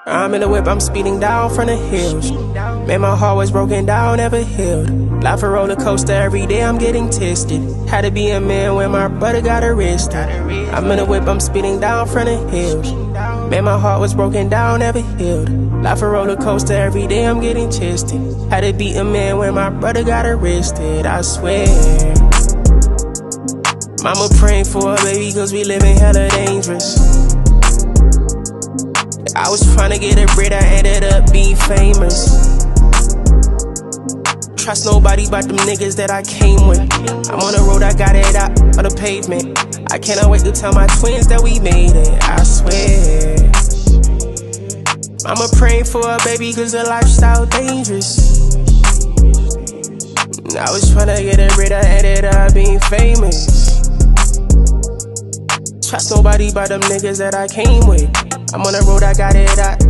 I'm in the whip, I'm speeding down from the hills. Man, my heart was broken down, never healed. Life a roller coaster, every day I'm getting tested. Had to be a man when my brother got arrested. I'm in the whip, I'm speeding down from the hills. Man, my heart was broken down, never healed. Life a roller coaster, every day I'm getting tested. Had to be a man when my brother got arrested, I swear. Mama praying for a baby cause we living hella dangerous. I was trying to get a bread, I ended up being famous. Trust nobody but them niggas that I came with. I'm on the road, I got it out on the pavement. I cannot wait to tell my twins that we made it, I swear. Mama praying for a baby cause the lifestyle dangerous. I was trying to get a bread, I ended up being famous. Trust nobody but them niggas that I came with. I'm on the road, I got it out